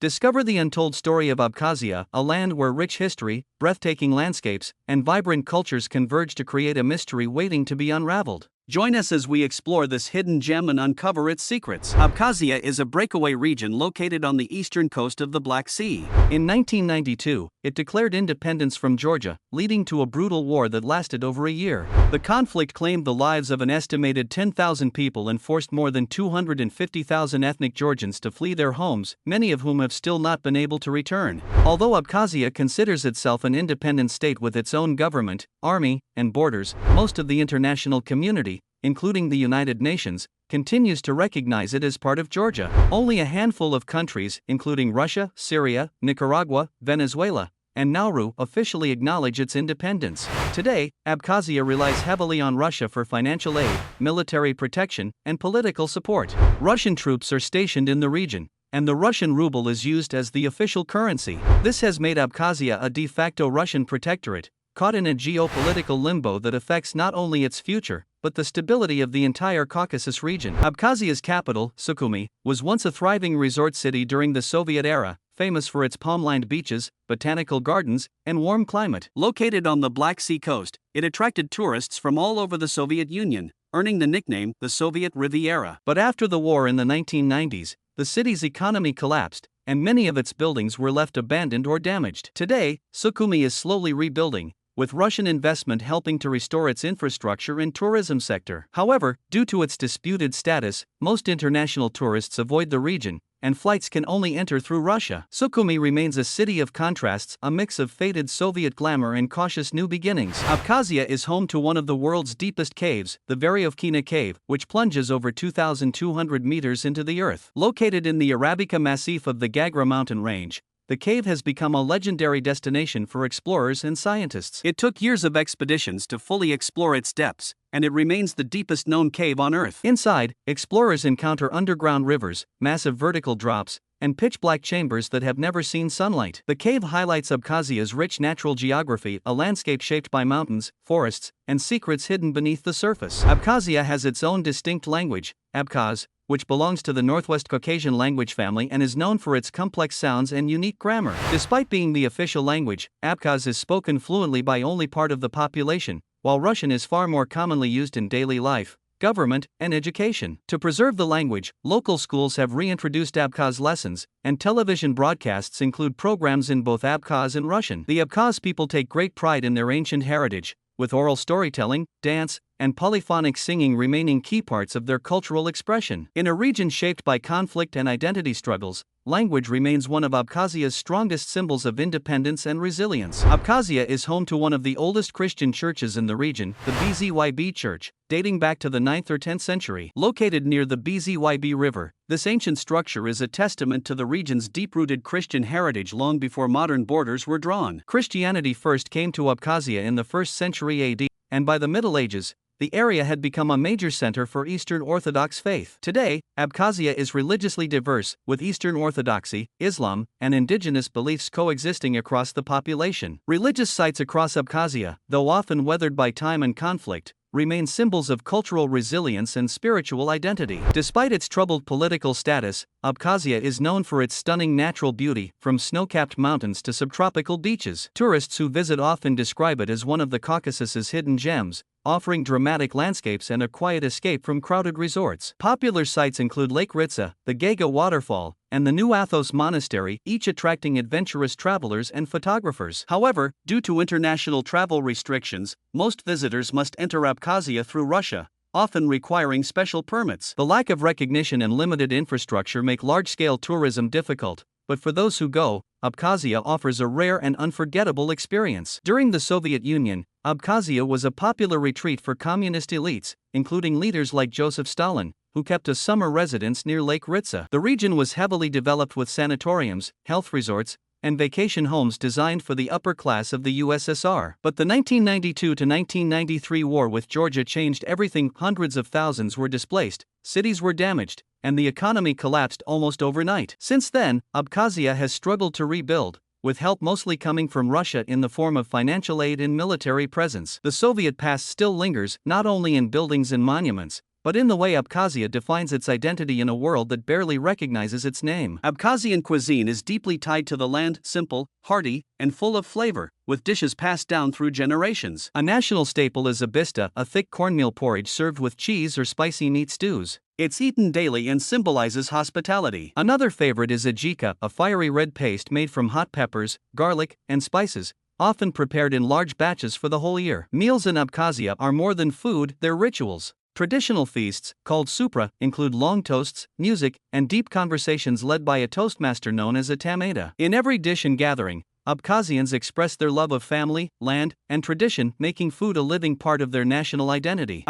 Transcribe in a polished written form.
Discover the untold story of Abkhazia, a land where rich history, breathtaking landscapes, and vibrant cultures converge to create a mystery waiting to be unraveled. Join us as we explore this hidden gem and uncover its secrets. Abkhazia is a breakaway region located on the eastern coast of the Black Sea. In 1992, it declared independence from Georgia, leading to a brutal war that lasted over a year. The conflict claimed the lives of an estimated 10,000 people and forced more than 250,000 ethnic Georgians to flee their homes, many of whom have still not been able to return. Although Abkhazia considers itself an independent state with its own government, army, and borders, most of the international community, including the United Nations, continues to recognize it as part of Georgia. Only a handful of countries, including Russia, Syria, Nicaragua, Venezuela, and Nauru, officially acknowledge its independence. Today, Abkhazia relies heavily on Russia for financial aid, military protection, and political support. Russian troops are stationed in the region, and the Russian ruble is used as the official currency. This has made Abkhazia a de facto Russian protectorate, caught in a geopolitical limbo that affects not only its future, but the stability of the entire Caucasus region. Abkhazia's capital, Sukhumi, was once a thriving resort city during the Soviet era, famous for its palm-lined beaches, botanical gardens, and warm climate. Located on the Black Sea coast, it attracted tourists from all over the Soviet Union, earning the nickname the Soviet Riviera. But after the war in the 1990s, the city's economy collapsed, and many of its buildings were left abandoned or damaged. Today, Sukhumi is slowly rebuilding, with Russian investment helping to restore its infrastructure and tourism sector. However, due to its disputed status, most international tourists avoid the region, and flights can only enter through Russia. Sukhumi remains a city of contrasts, a mix of faded Soviet glamour and cautious new beginnings. Abkhazia is home to one of the world's deepest caves, the Veryovkina Cave, which plunges over 2,200 meters into the earth. Located in the Arabica Massif of the Gagra mountain range, the cave has become a legendary destination for explorers and scientists. It took years of expeditions to fully explore its depths, and it remains the deepest known cave on Earth. Inside, explorers encounter underground rivers, massive vertical drops, and pitch-black chambers that have never seen sunlight. The cave highlights Abkhazia's rich natural geography, a landscape shaped by mountains, forests, and secrets hidden beneath the surface. Abkhazia has its own distinct language, Abkhaz, which belongs to the Northwest Caucasian language family and is known for its complex sounds and unique grammar. Despite being the official language, Abkhaz is spoken fluently by only part of the population, while Russian is far more commonly used in daily life, government, and education. To preserve the language, local schools have reintroduced Abkhaz lessons, and television broadcasts include programs in both Abkhaz and Russian. The Abkhaz people take great pride in their ancient heritage, with oral storytelling, dance, and polyphonic singing remaining key parts of their cultural expression. In a region shaped by conflict and identity struggles, language remains one of Abkhazia's strongest symbols of independence and resilience. Abkhazia is home to one of the oldest Christian churches in the region, the BZYB Church, dating back to the 9th or 10th century. Located near the BZYB River, this ancient structure is a testament to the region's deep-rooted Christian heritage long before modern borders were drawn. Christianity first came to Abkhazia in the 1st century AD, and by the Middle Ages, the area had become a major center for Eastern Orthodox faith. Today, Abkhazia is religiously diverse, with Eastern Orthodoxy, Islam, and indigenous beliefs coexisting across the population. Religious sites across Abkhazia, though often weathered by time and conflict, remain symbols of cultural resilience and spiritual identity. Despite its troubled political status, Abkhazia is known for its stunning natural beauty, from snow-capped mountains to subtropical beaches. Tourists who visit often describe it as one of the Caucasus's hidden gems, offering dramatic landscapes and a quiet escape from crowded resorts. Popular sites include Lake Ritsa, the Gega Waterfall, and the New Athos Monastery, each attracting adventurous travelers and photographers. However, due to international travel restrictions, most visitors must enter Abkhazia through Russia, often requiring special permits. The lack of recognition and limited infrastructure make large-scale tourism difficult, but for those who go, Abkhazia offers a rare and unforgettable experience. During the Soviet Union, Abkhazia was a popular retreat for communist elites, including leaders like Joseph Stalin, who kept a summer residence near Lake Ritsa. The region was heavily developed with sanatoriums, health resorts, and vacation homes designed for the upper class of the USSR. But the 1992 to 1993 war with Georgia changed everything. Hundreds of thousands were displaced, cities were damaged, and the economy collapsed almost overnight. Since then, Abkhazia has struggled to rebuild, with help mostly coming from Russia in the form of financial aid and military presence. The Soviet past still lingers, not only in buildings and monuments, but in the way Abkhazia defines its identity in a world that barely recognizes its name. Abkhazian cuisine is deeply tied to the land, simple, hearty, and full of flavor, with dishes passed down through generations. A national staple is abista, a thick cornmeal porridge served with cheese or spicy meat stews. It's eaten daily and symbolizes hospitality. Another favorite is ajika, a fiery red paste made from hot peppers, garlic, and spices, often prepared in large batches for the whole year. Meals in Abkhazia are more than food, they're rituals. Traditional feasts, called supra, include long toasts, music, and deep conversations led by a toastmaster known as a tamada. In every dish and gathering, Abkhazians express their love of family, land, and tradition, making food a living part of their national identity.